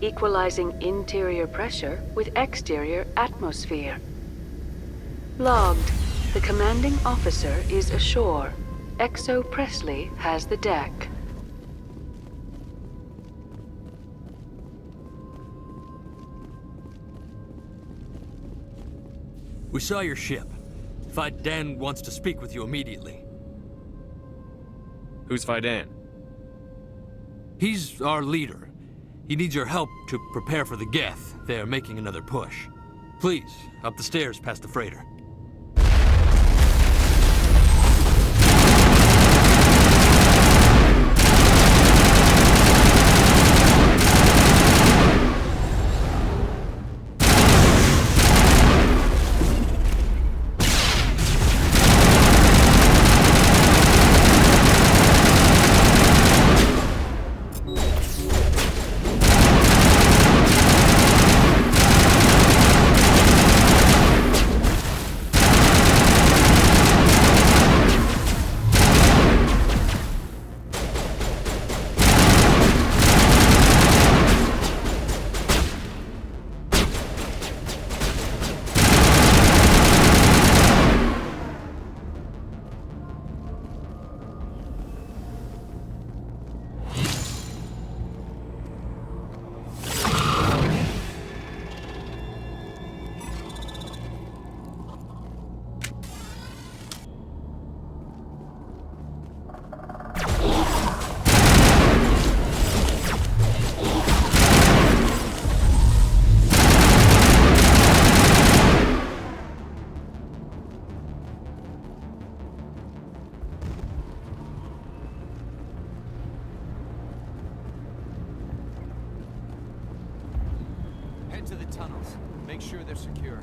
equalizing interior pressure with exterior atmosphere. Logged. The commanding officer is ashore. Exo Presley has the deck. We saw your ship. Faidan wants to speak with you immediately. Who's Faidan? He's our leader. He needs your help to prepare for the Geth. They are making another push. Please, up the stairs past the freighter. To the tunnels. Make sure they're secure.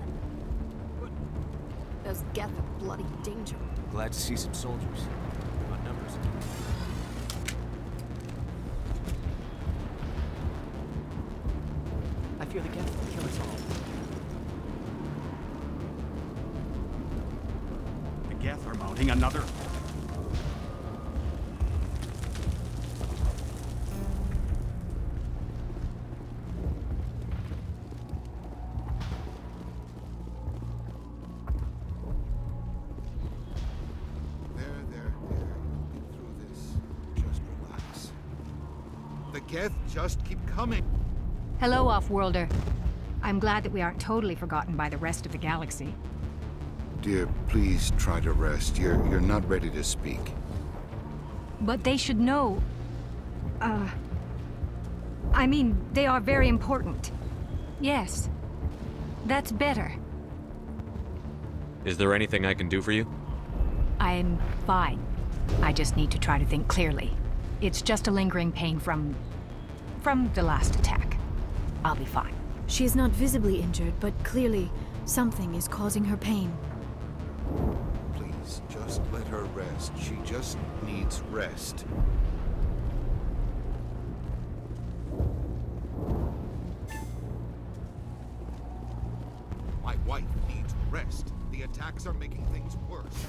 Those Geth are bloody danger. Glad to see some soldiers. What numbers? I fear the Geth will kill us all. The Geth are mounting another. The Geth just keep coming. Hello, Off-Worlder. I'm glad that we aren't totally forgotten by the rest of the galaxy. Dear, please try to rest. You're not ready to speak. But they should know... I mean, they are very important. Yes. That's better. Is there anything I can do for you? I'm fine. I just need to try to think clearly. It's just a lingering pain from the last attack. I'll be fine. She is not visibly injured, but clearly something is causing her pain. Please, just let her rest. She just needs rest. My wife needs rest. The attacks are making things worse.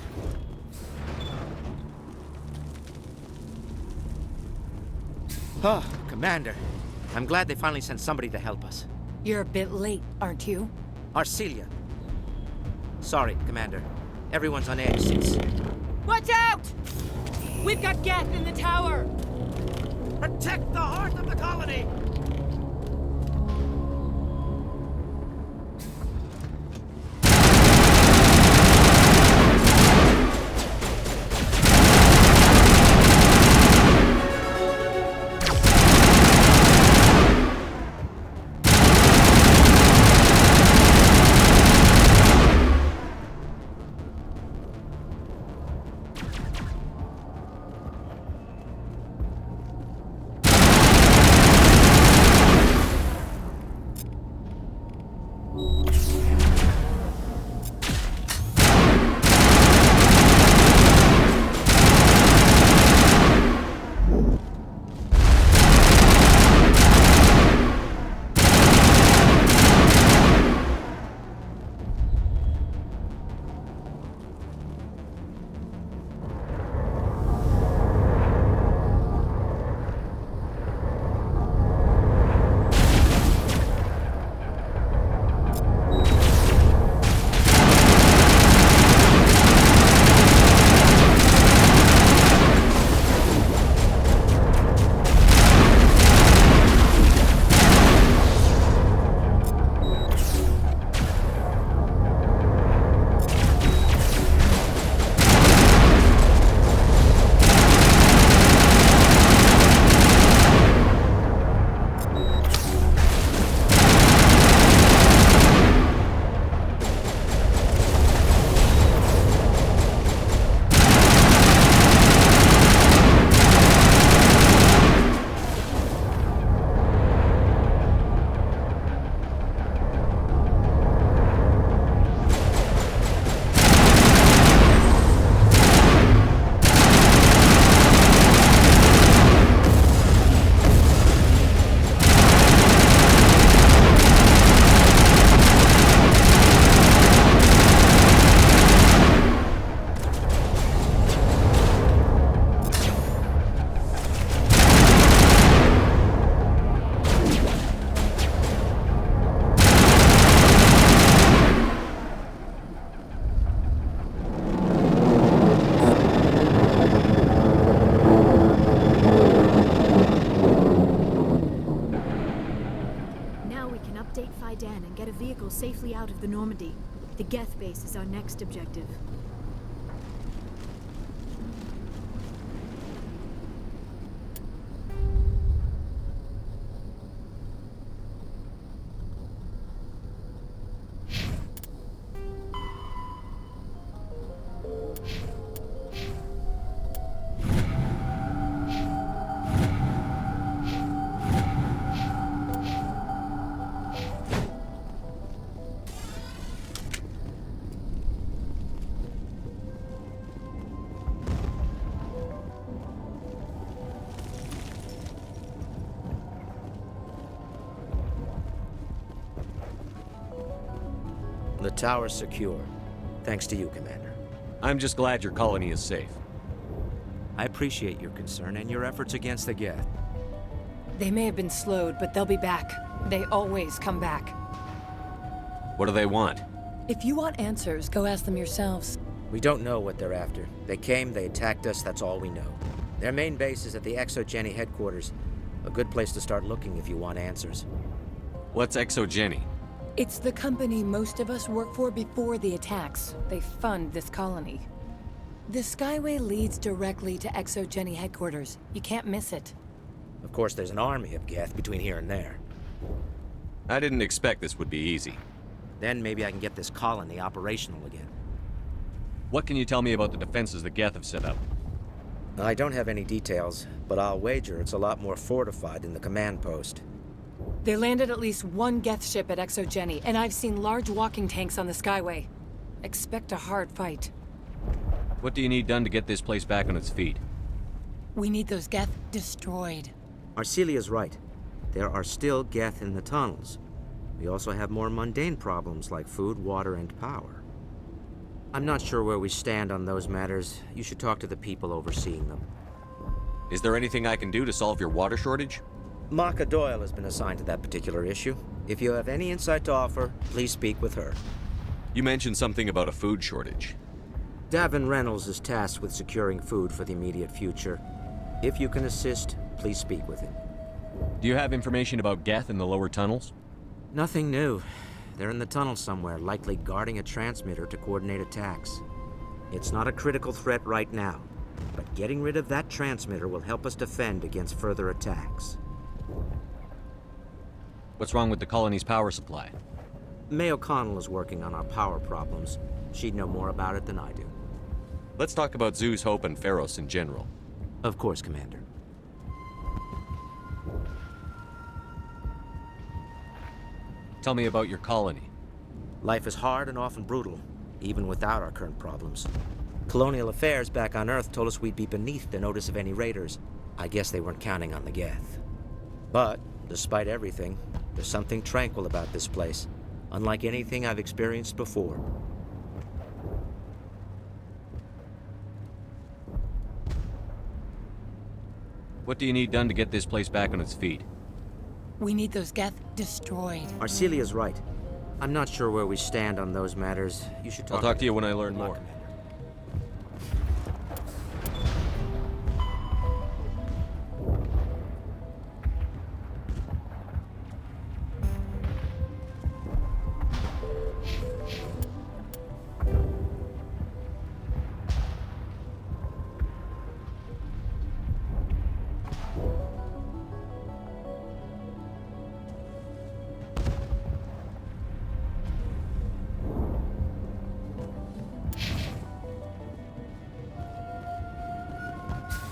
Oh, Commander. I'm glad they finally sent somebody to help us. You're a bit late, aren't you? Arcelia. Sorry, Commander. Everyone's on edge since... Watch out! We've got Geth in the tower! Protect the heart of the colony! safely out of the Normandy. The Geth base is our next objective. The tower's secure. Thanks to you, Commander. I'm just glad your colony is safe. I appreciate your concern and your efforts against the Geth. They may have been slowed, but they'll be back. They always come back. What do they want? If you want answers, go ask them yourselves. We don't know what they're after. They came, they attacked us, that's all we know. Their main base is at the ExoGeni headquarters. A good place to start looking if you want answers. What's ExoGeni? It's the company most of us work for before the attacks. They fund this colony. The Skyway leads directly to ExoGeni headquarters. You can't miss it. Of course, there's an army of Geth between here and there. I didn't expect this would be easy. Then maybe I can get this colony operational again. What can you tell me about the defenses the Geth have set up? I don't have any details, but I'll wager it's a lot more fortified than the command post. They landed at least one Geth ship at ExoGeni, and I've seen large walking tanks on the Skyway. Expect a hard fight. What do you need done to get this place back on its feet? We need those Geth destroyed. Arcelia's right. There are still Geth in the tunnels. We also have more mundane problems like food, water, and power. I'm not sure where we stand on those matters. You should talk to the people overseeing them. Is there anything I can do to solve your water shortage? Maka Doyle has been assigned to that particular issue. If you have any insight to offer, please speak with her. You mentioned something about a food shortage. Davin Reynolds is tasked with securing food for the immediate future. If you can assist, please speak with him. Do you have information about Geth in the lower tunnels? Nothing new. They're in the tunnel somewhere, likely guarding a transmitter to coordinate attacks. It's not a critical threat right now, but getting rid of that transmitter will help us defend against further attacks. What's wrong with the colony's power supply? May O'Connell is working on our power problems. She'd know more about it than I do. Let's talk about Zew's Hope and Feros in general. Of course, Commander. Tell me about your colony. Life is hard and often brutal, even without our current problems. Colonial affairs back on Earth told us we'd be beneath the notice of any raiders. I guess they weren't counting on the Geth. But, despite everything, there's something tranquil about this place, unlike anything I've experienced before. What do you need done to get this place back on its feet? We need those Geth destroyed. Arcelia's right. I'm not sure where we stand on those matters. You should talk. I'll talk to you when I learn more.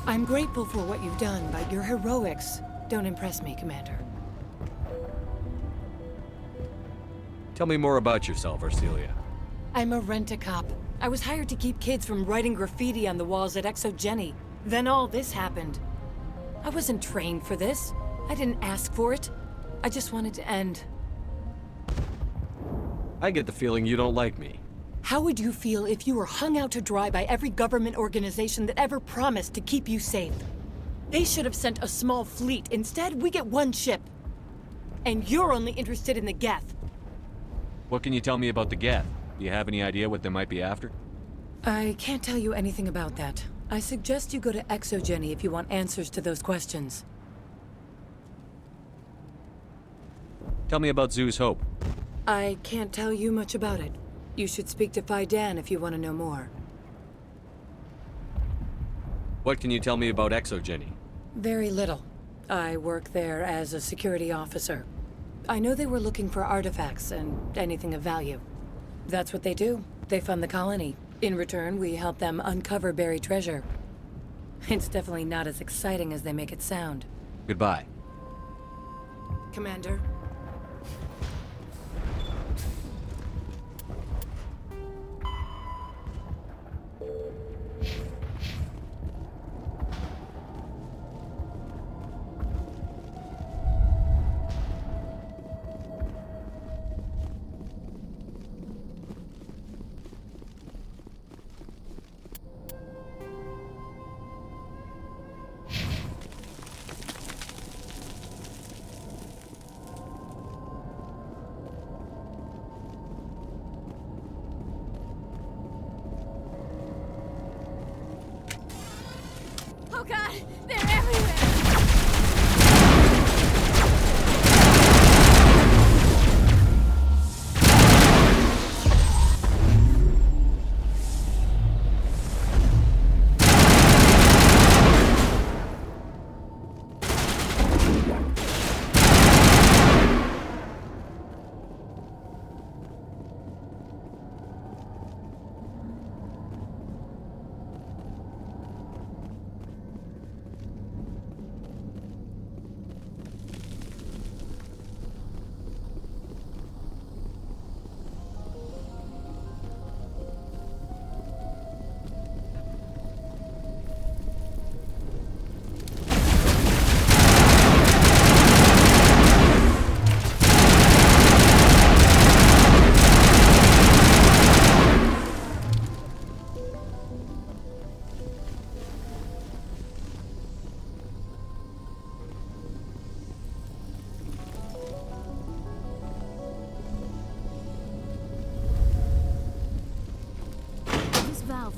I'm grateful for what you've done, but your heroics don't impress me, Commander. Tell me more about yourself, Arcelia. I'm a rent-a-cop. I was hired to keep kids from writing graffiti on the walls at ExoGeni. Then all this happened. I wasn't trained for this. I didn't ask for it. I just wanted to end. I get the feeling you don't like me. How would you feel if you were hung out to dry by every government organization that ever promised to keep you safe? They should have sent a small fleet. Instead, we get one ship. And you're only interested in the Geth. What can you tell me about the Geth? Do you have any idea what they might be after? I can't tell you anything about that. I suggest you go to ExoGeni if you want answers to those questions. Tell me about Zew's Hope. I can't tell you much about it. You should speak to Phi Dan if you want to know more. What can you tell me about Exogeny? Very little. I work there as a security officer. I know they were looking for artifacts and anything of value. That's what they do. They fund the colony. In return, we help them uncover buried treasure. It's definitely not as exciting as they make it sound. Goodbye. Commander? Oh god, they're everywhere!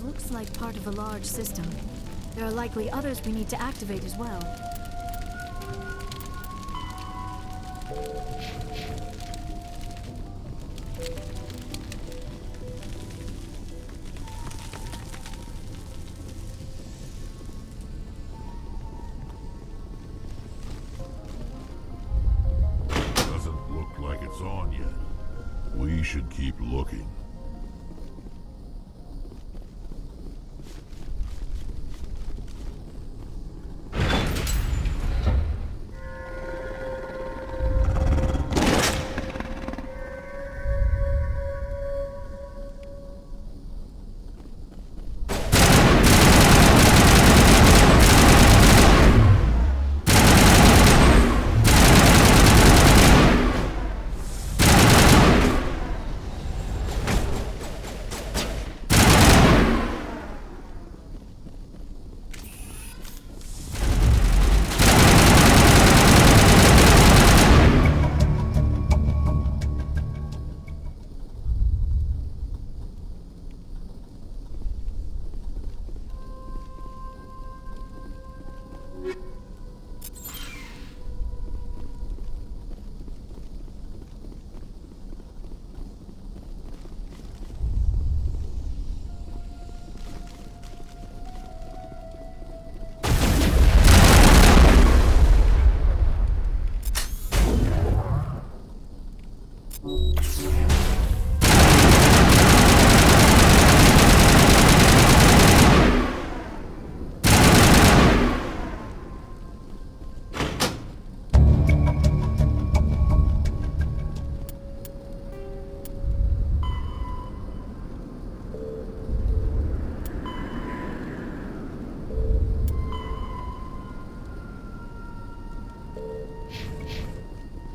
Looks like part of a large system. There are likely others we need to activate as well. Doesn't look like it's on yet. We should keep looking.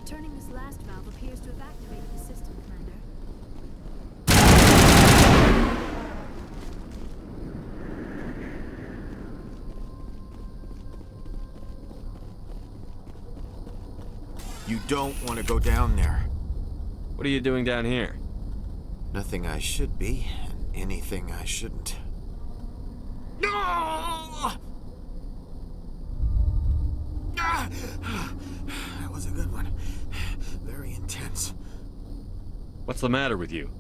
Turning this last valve appears to have activated the system, Commander. You don't want to go down there. What are you doing down here? Nothing I should be, and anything I shouldn't. No! That was a good one. Very intense. What's the matter with you?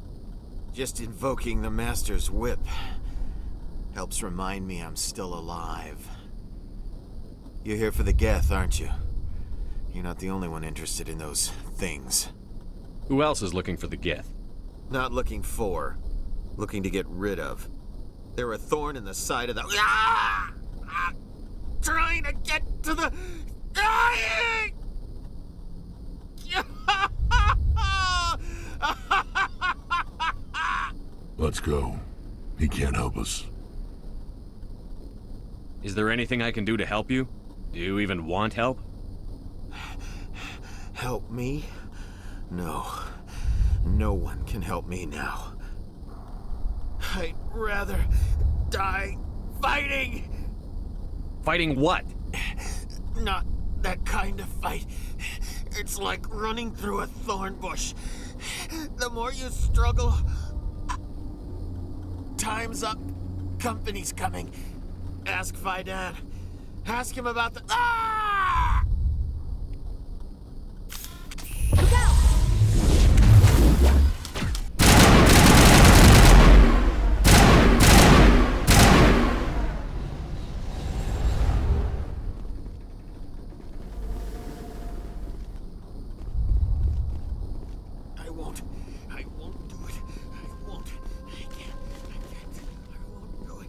Just invoking the Master's whip helps remind me I'm still alive. You're here for the Geth, aren't you? You're not the only one interested in those things. Who else is looking for the Geth? Not looking for. Looking to get rid of. They're a thorn in the side of the... Ah! Ah! Trying to get to the... Dying! Let's go. He can't help us. Is there anything I can do to help you? Do you even want help? Help me? No. No one can help me now. I'd rather die fighting! Fighting what? Not that kind of fight. It's like running through a thorn bush. The more you struggle... Time's up. Company's coming. Ask Fidan. Ask him about the... Ah! Look out! I won't do it. I won't. I can't. I won't do it.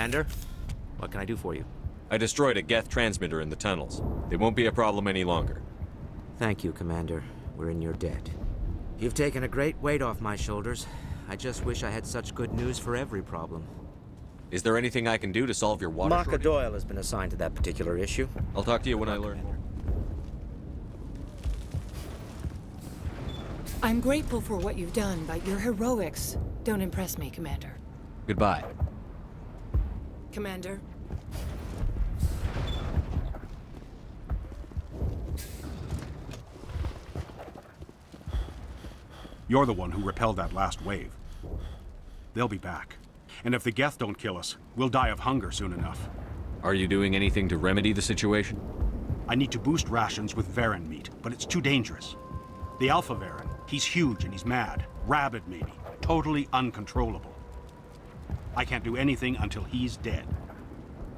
Commander, what can I do for you? I destroyed a Geth transmitter in the tunnels. They won't be a problem any longer. Thank you, Commander. We're in your debt. You've taken a great weight off my shoulders. I just wish I had such good news for every problem. Is there anything I can do to solve your water Maka shortage? Doyle has been assigned to that particular issue. I'll talk to you when I learn more. I'm grateful for what you've done, but your heroics don't impress me, Commander. Goodbye. Commander? You're the one who repelled that last wave. They'll be back. And if the Geth don't kill us, we'll die of hunger soon enough. Are you doing anything to remedy the situation? I need to boost rations with Varen meat, but it's too dangerous. The Alpha Varen, he's huge and he's mad. Rabid maybe. Totally uncontrollable. I can't do anything until he's dead.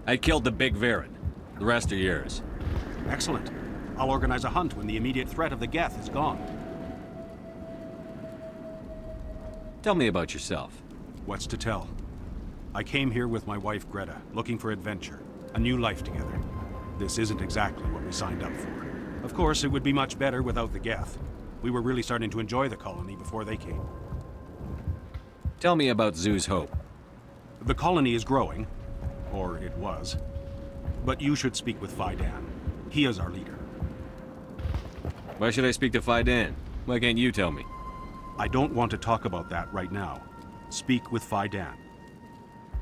I killed the big Varen. The rest are yours. Excellent. I'll organize a hunt when the immediate threat of the Geth is gone. Tell me about yourself. What's to tell? I came here with my wife Greta, looking for adventure, a new life together. This isn't exactly what we signed up for. Of course, it would be much better without the Geth. We were really starting to enjoy the colony before they came. Tell me about Zoo's Hope. The colony is growing, or it was. But you should speak with Faidan. He is our leader. Why should I speak to Faidan? Why can't you tell me? I don't want to talk about that right now. Speak with Faidan.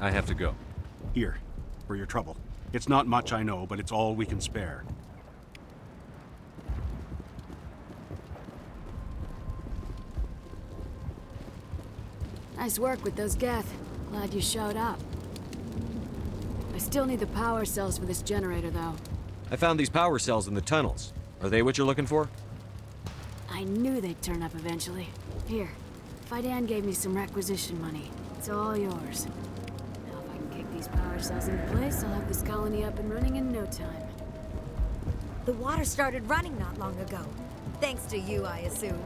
I have to go. Here, for your trouble. It's not much, I know, but it's all we can spare. Nice work with those Geth. Glad you showed up. I still need the power cells for this generator, though. I found these power cells in the tunnels. Are they what you're looking for? I knew they'd turn up eventually. Here, Faidan gave me some requisition money. It's all yours. Now if I can kick these power cells into place, I'll have this colony up and running in no time. The water started running not long ago. Thanks to you, I assume.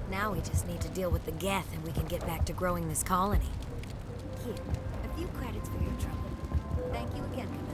Now we just need to deal with the Geth and we can get back to growing this colony. Here, a few credits for your trouble. Thank you again, Commander.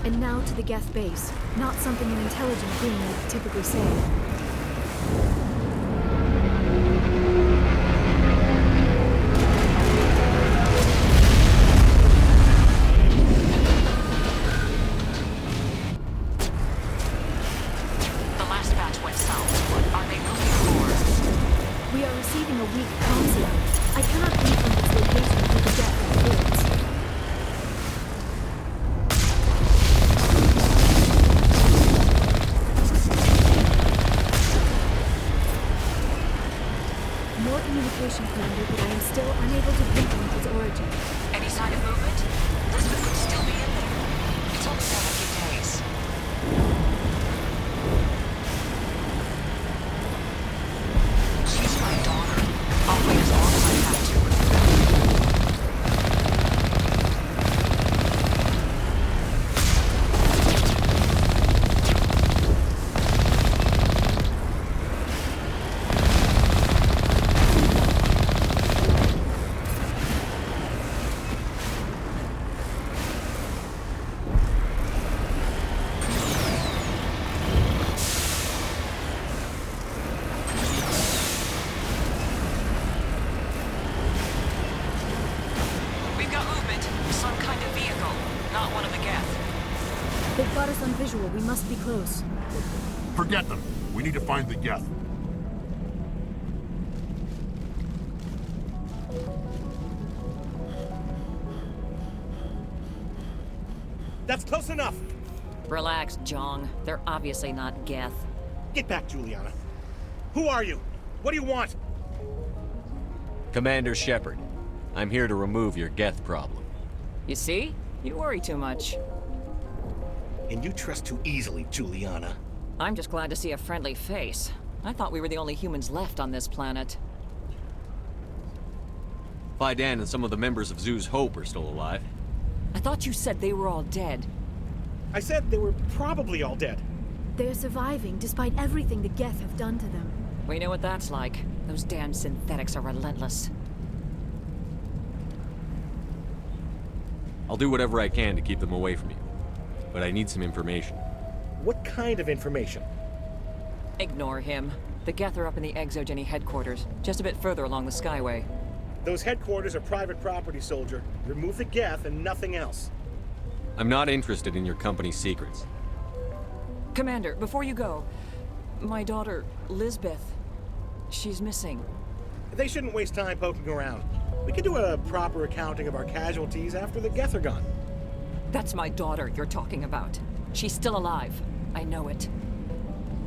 And now to the Geth base. Not something an intelligent being would typically say. We are receiving a weak comm signal. I cannot confirm its location through the Geth reports. More communication, Commander, but I am still unable to pinpoint its origin. Any sign of movement? Lisbeth could still be in there. It's only been a few days. She's my daughter. I'll wait as long as I have to. They've got us on visual. We must be close. Forget them. We need to find the Geth. That's close enough! Relax, Jong. They're obviously not Geth. Get back, Juliana. Who are you? What do you want? Commander Shepard, I'm here to remove your Geth problem. You see? You worry too much. And you trust too easily, Juliana. I'm just glad to see a friendly face. I thought we were the only humans left on this planet. Fidan and some of the members of Zoo's Hope are still alive. I thought you said they were all dead. I said they were probably all dead. They're surviving despite everything the Geth have done to them. We know what that's like. Those damn synthetics are relentless. I'll do whatever I can to keep them away from you. But I need some information. What kind of information? Ignore him. The Geth are up in the Exogeny headquarters, just a bit further along the Skyway. Those headquarters are private property, soldier. Remove the Geth and nothing else. I'm not interested in your company's secrets. Commander, before you go, my daughter, Lisbeth, she's missing. They shouldn't waste time poking around. We can do a proper accounting of our casualties after the Geth are gone. That's my daughter you're talking about. She's still alive. I know it.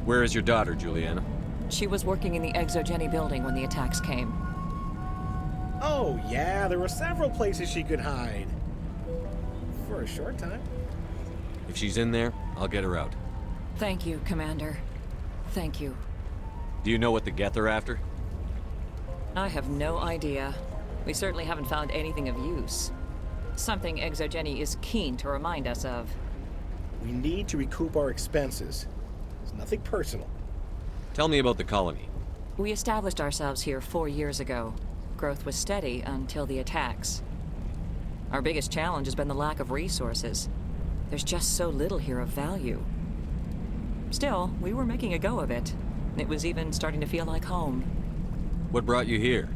Where is your daughter, Juliana? She was working in the Exogeny building when the attacks came. Oh, yeah, there were several places she could hide. For a short time. If she's in there, I'll get her out. Thank you, Commander. Thank you. Do you know what the Geth are after? I have no idea. We certainly haven't found anything of use. Something Exogeny is keen to remind us of. We need to recoup our expenses. It's nothing personal. Tell me about the colony. We established ourselves here 4 years ago. Growth was steady until the attacks. Our biggest challenge has been the lack of resources. There's just so little here of value. Still, we were making a go of it. It was even starting to feel like home. What brought you here?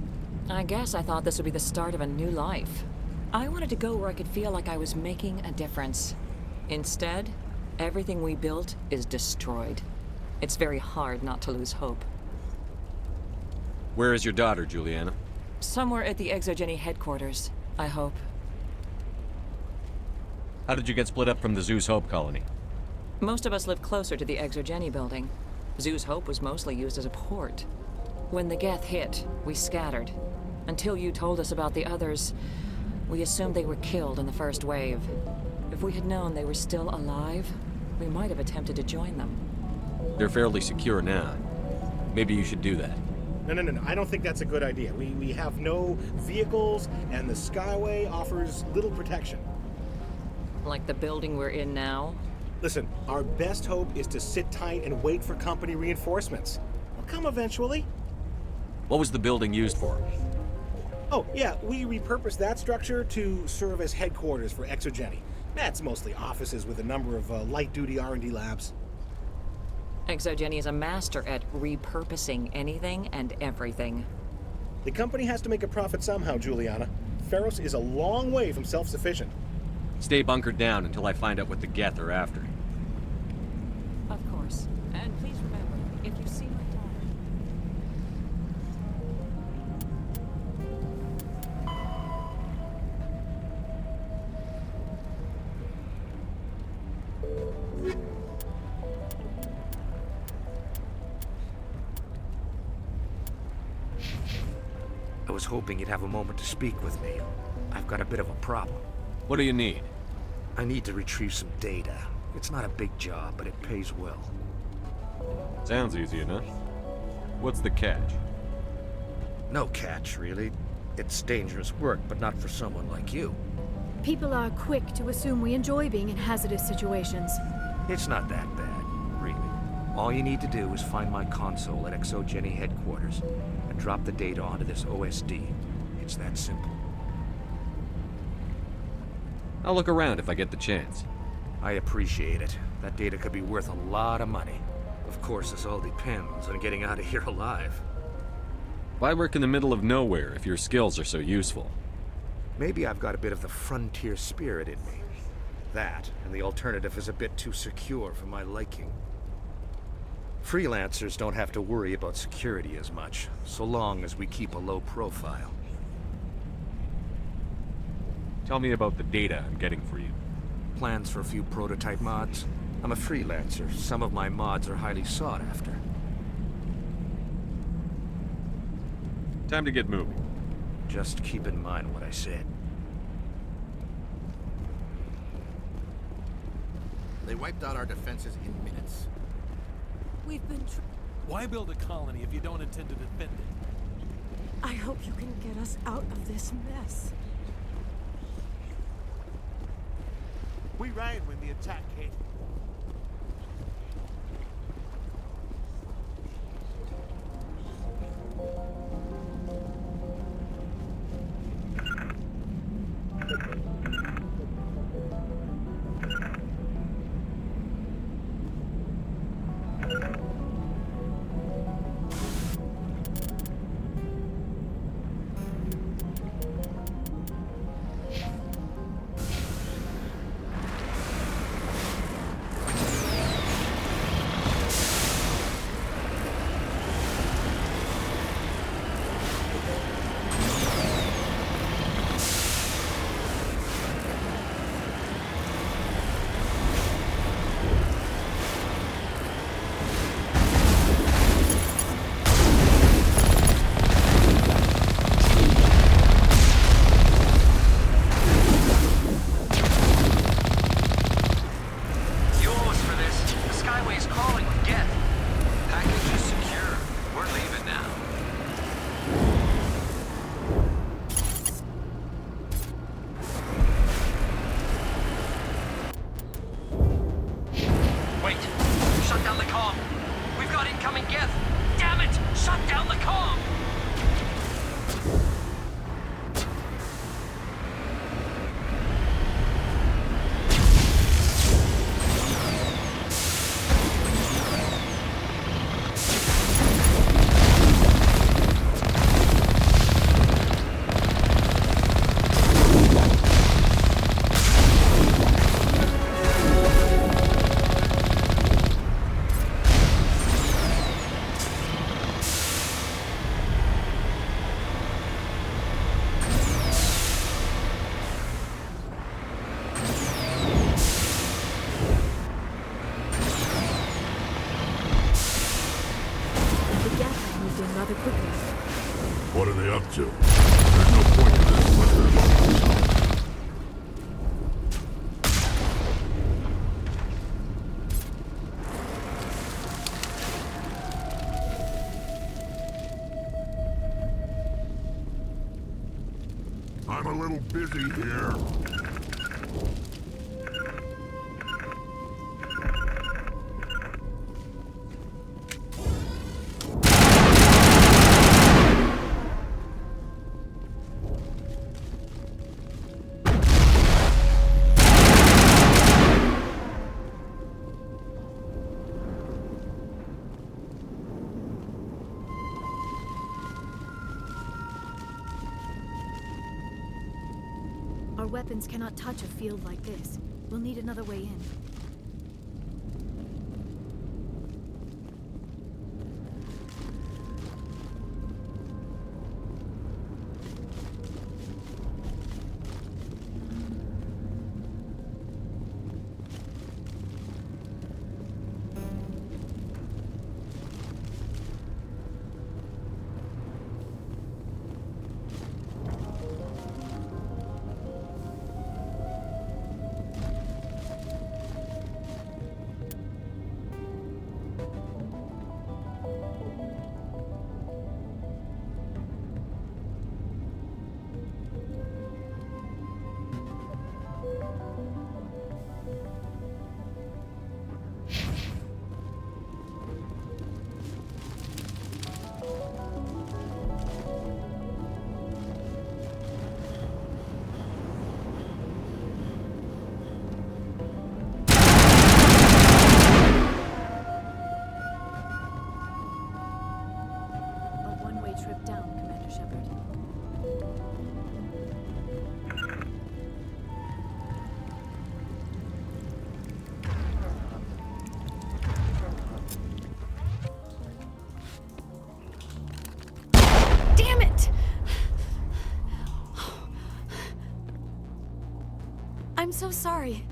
I guess I thought this would be the start of a new life. I wanted to go where I could feel like I was making a difference. Instead, everything we built is destroyed. It's very hard not to lose hope. Where is your daughter, Juliana? Somewhere at the Exogeny headquarters, I hope. How did you get split up from the Zeus Hope colony? Most of us lived closer to the Exogeny building. Zeus Hope was mostly used as a port. When the Geth hit, we scattered. Until you told us about the others, we assumed they were killed in the first wave. If we had known they were still alive, we might have attempted to join them. They're fairly secure now. Maybe you should do that. No. I don't think that's a good idea. We have no vehicles, and the Skyway offers little protection. Like the building we're in now? Listen, our best hope is to sit tight and wait for company reinforcements. They'll come eventually. What was the building used for? Oh, yeah, we repurposed that structure to serve as headquarters for Exogeny. That's mostly offices with a number of light-duty R&D labs. Exogeny is a master at repurposing anything and everything. The company has to make a profit somehow, Juliana. Feros is a long way from self-sufficient. Stay bunkered down until I find out what the Geth are after. Of course. And please remember, if you see my daughter... I was hoping you'd have a moment to speak with me. I've got a bit of a problem. What do you need? I need to retrieve some data. It's not a big job, but it pays well. Sounds easy enough. What's the catch? No catch, really. It's dangerous work, but not for someone like you. People are quick to assume we enjoy being in hazardous situations. It's not that bad, really. All you need to do is find my console at Exogeny headquarters and drop the data onto this OSD. It's that simple. I'll look around if I get the chance. I appreciate it. That data could be worth a lot of money. Of course, this all depends on getting out of here alive. Why work in the middle of nowhere if your skills are so useful? Maybe I've got a bit of the frontier spirit in me. That, and the alternative is a bit too secure for my liking. Freelancers don't have to worry about security as much, so long as we keep a low profile. Tell me about the data I'm getting for you. Plans for a few prototype mods? I'm a freelancer. Some of my mods are highly sought after. Time to get moving. Just keep in mind what I said. They wiped out our defenses in minutes. We've been Why build a colony if you don't intend to defend it? I hope you can get us out of this mess. We ran when the attack hit. What are they up to? There's no point in this unless they're looking for something. I'm a little busy here. Our weapons cannot touch a field like this. We'll need another way in. I'm so sorry.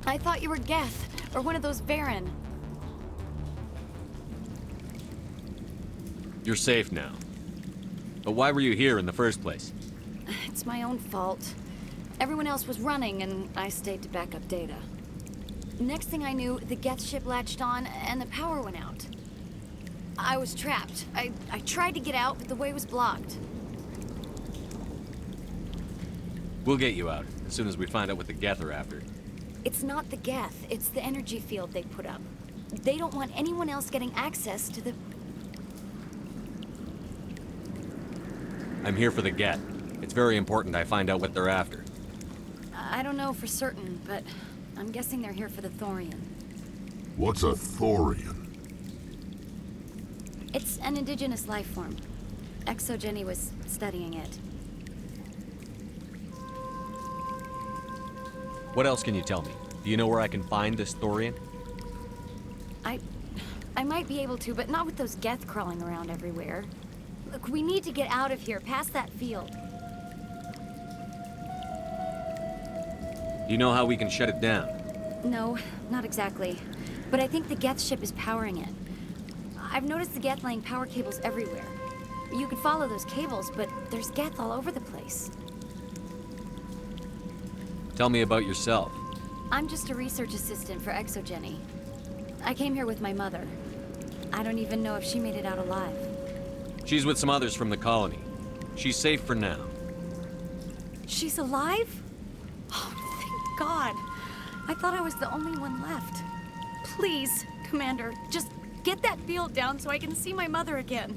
I thought you were Geth, or one of those Baron. You're safe now. But why were you here in the first place? It's my own fault. Everyone else was running, and I stayed to back up data. Next thing I knew, the Geth ship latched on, and the power went out. I was trapped. I tried to get out, but the way was blocked. We'll get you out, as soon as we find out what the Geth are after. It's not the Geth, it's the energy field they put up. They don't want anyone else getting access to the... I'm here for the Geth. It's very important I find out what they're after. I don't know for certain, but I'm guessing they're here for the Thorian. What's a Thorian? It's an indigenous life form. Exogeny was studying it. What else can you tell me? Do you know where I can find this Thorian? I might be able to, but not with those Geth crawling around everywhere. Look, we need to get out of here, past that field. Do you know how we can shut it down? No, not exactly. But I think the Geth ship is powering it. I've noticed the Geth laying power cables everywhere. You could follow those cables, but there's Geth all over the place. Tell me about yourself. I'm just a research assistant for Exogeny. I came here with my mother. I don't even know if she made it out alive. She's with some others from the colony. She's safe for now. She's alive? Oh, thank God. I thought I was the only one left. Please, Commander, just get that field down so I can see my mother again.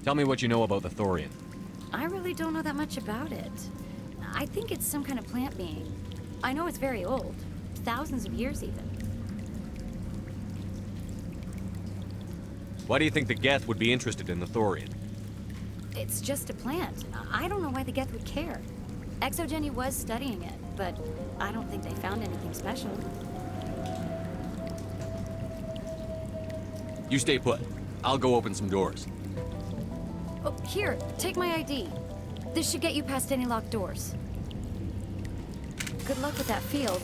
Tell me what you know about the Thorian. I really don't know that much about it. I think it's some kind of plant being. I know it's very old. Thousands of years, even. Why do you think the Geth would be interested in the Thorian? It's just a plant. I don't know why the Geth would care. Exogeny was studying it, but I don't think they found anything special. You stay put. I'll go open some doors. Oh, here, take my ID. This should get you past any locked doors. Good luck with that field.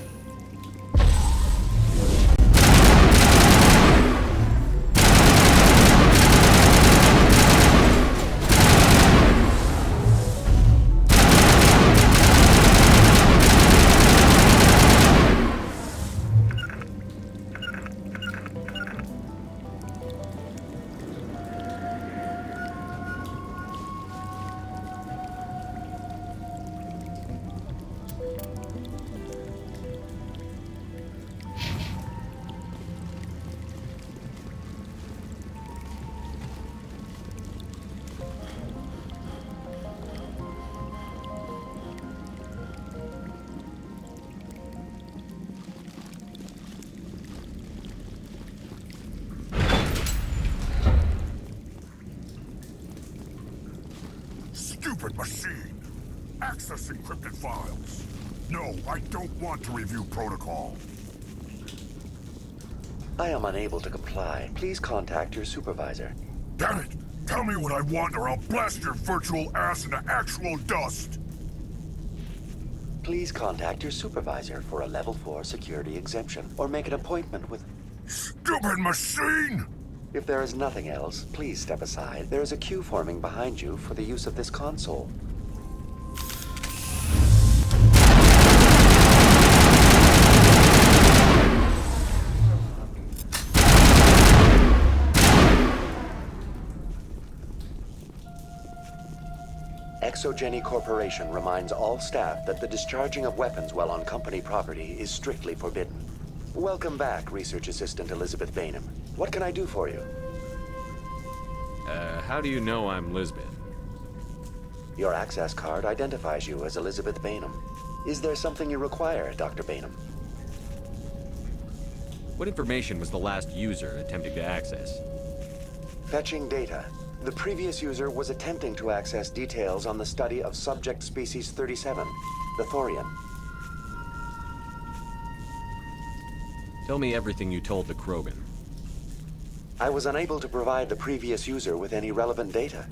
Stupid machine! Access encrypted files. No, I don't want to review protocol. I am unable to comply. Please contact your supervisor. Damn it! Tell me what I want or I'll blast your virtual ass into actual dust! Please contact your supervisor for a level 4 security exemption, or make an appointment with... Stupid machine! If there is nothing else, please step aside. There is a queue forming behind you for the use of this console. Exogeny Corporation reminds all staff that the discharging of weapons while on company property is strictly forbidden. Welcome back, Research Assistant Elizabeth Bainham. What can I do for you? How do you know I'm Lisbeth? Your access card identifies you as Elizabeth Bainham. Is there something you require, Dr. Bainham? What information was the last user attempting to access? Fetching data. The previous user was attempting to access details on the study of subject species 37, the Thorian. Tell me everything you told the Krogan. I was unable to provide the previous user with any relevant data.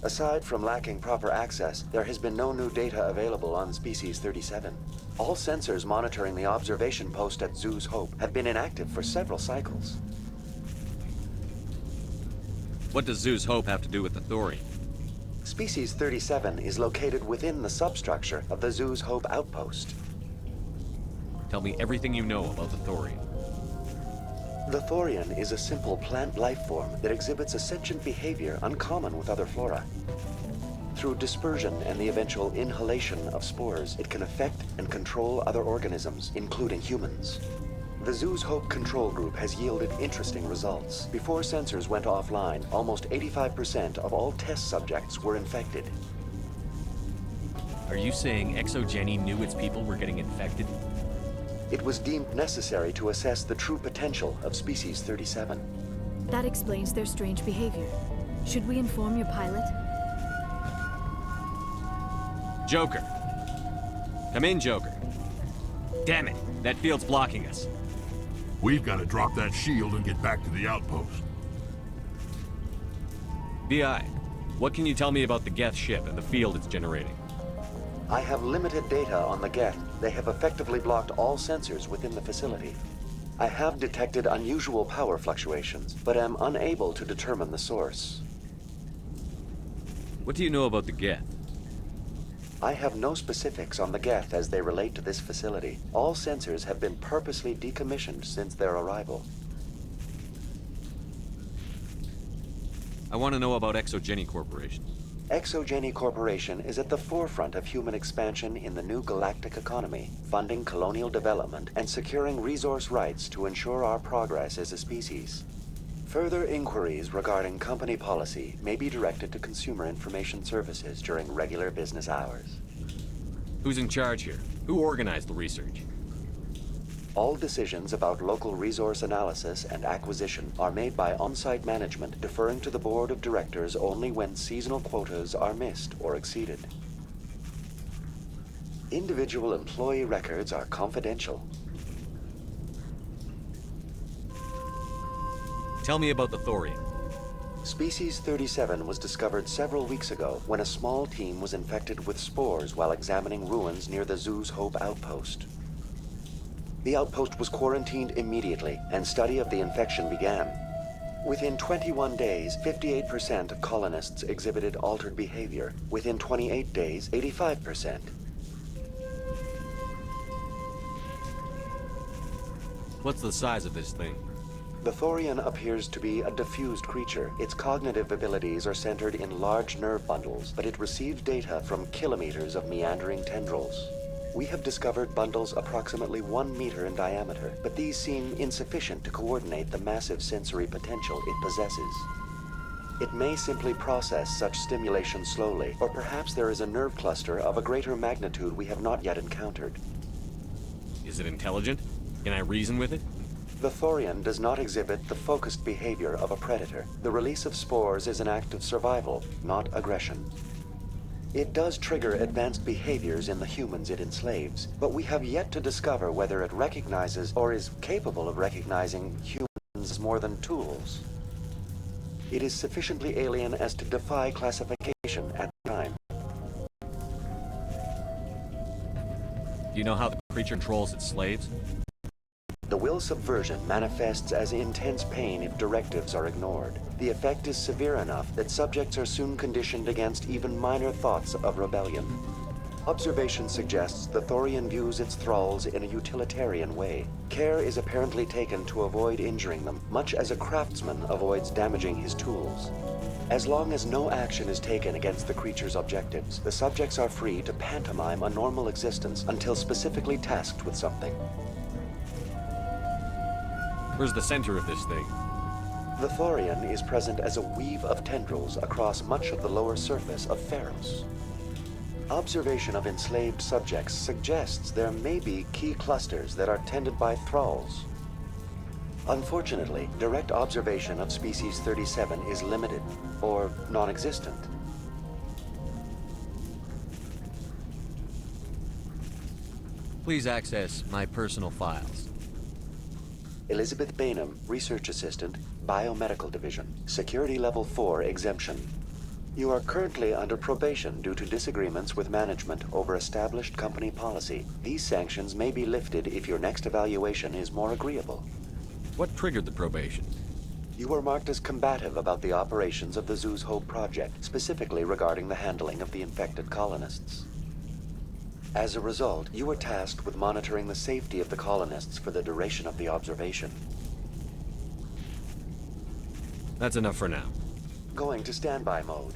Aside from lacking proper access, there has been no new data available on Species 37. All sensors monitoring the observation post at Zeus Hope have been inactive for several cycles. What does Zeus Hope have to do with the Thorian? Species 37 is located within the substructure of the Zeus Hope outpost. Tell me everything you know about the Thorian. The Thorian is a simple plant life form that exhibits a sentient behavior uncommon with other flora. Through dispersion and the eventual inhalation of spores, it can affect and control other organisms, including humans. The Zeus Hope control group has yielded interesting results. Before sensors went offline, almost 85% of all test subjects were infected. Are you saying ExoGeni knew its people were getting infected? It was deemed necessary to assess the true potential of Species 37. That explains their strange behavior. Should we inform your pilot? Joker. Come in, Joker. Damn it, that field's blocking us. We've got to drop that shield and get back to the outpost. BI, what can you tell me about the Geth ship and the field it's generating? I have limited data on the Geth. They have effectively blocked all sensors within the facility. I have detected unusual power fluctuations, but am unable to determine the source. What do you know about the Geth? I have no specifics on the Geth as they relate to this facility. All sensors have been purposely decommissioned since their arrival. I want to know about ExoGeni Corporation. ExoGeni Corporation is at the forefront of human expansion in the new galactic economy, funding colonial development and securing resource rights to ensure our progress as a species. Further inquiries regarding company policy may be directed to Consumer Information Services during regular business hours. Who's in charge here? Who organized the research? All decisions about local resource analysis and acquisition are made by on-site management, deferring to the board of directors only when seasonal quotas are missed or exceeded. Individual employee records are confidential. Tell me about the Thorian. Species 37 was discovered several weeks ago when a small team was infected with spores while examining ruins near the Zeus Hope outpost. The outpost was quarantined immediately, and study of the infection began. Within 21 days, 58% of colonists exhibited altered behavior. Within 28 days, 85%. What's the size of this thing? The Thorian appears to be a diffused creature. Its cognitive abilities are centered in large nerve bundles, but it receives data from kilometers of meandering tendrils. We have discovered bundles approximately 1 meter in diameter, but these seem insufficient to coordinate the massive sensory potential it possesses. It may simply process such stimulation slowly, or perhaps there is a nerve cluster of a greater magnitude we have not yet encountered. Is it intelligent? Can I reason with it? The Thorian does not exhibit the focused behavior of a predator. The release of spores is an act of survival, not aggression. It does trigger advanced behaviors in the humans it enslaves, but we have yet to discover whether it recognizes or is capable of recognizing humans as more than tools. It is sufficiently alien as to defy classification at the time. Do you know how the creature controls its slaves? The will subversion manifests as intense pain if directives are ignored. The effect is severe enough that subjects are soon conditioned against even minor thoughts of rebellion. Observation suggests the Thorian views its thralls in a utilitarian way. Care is apparently taken to avoid injuring them, much as a craftsman avoids damaging his tools. As long as no action is taken against the creature's objectives, the subjects are free to pantomime a normal existence until specifically tasked with something. Where's the center of this thing? The Thorian is present as a weave of tendrils across much of the lower surface of Feros. Observation of enslaved subjects suggests there may be key clusters that are tended by thralls. Unfortunately, direct observation of Species 37 is limited, or non-existent. Please access my personal files. Elizabeth Bainham, Research Assistant, Biomedical Division. Security Level 4 exemption. You are currently under probation due to disagreements with management over established company policy. These sanctions may be lifted if your next evaluation is more agreeable. What triggered the probation? You were marked as combative about the operations of the Zeus Hope project, specifically regarding the handling of the infected colonists. As a result, you were tasked with monitoring the safety of the colonists for the duration of the observation. That's enough for now. Going to standby mode.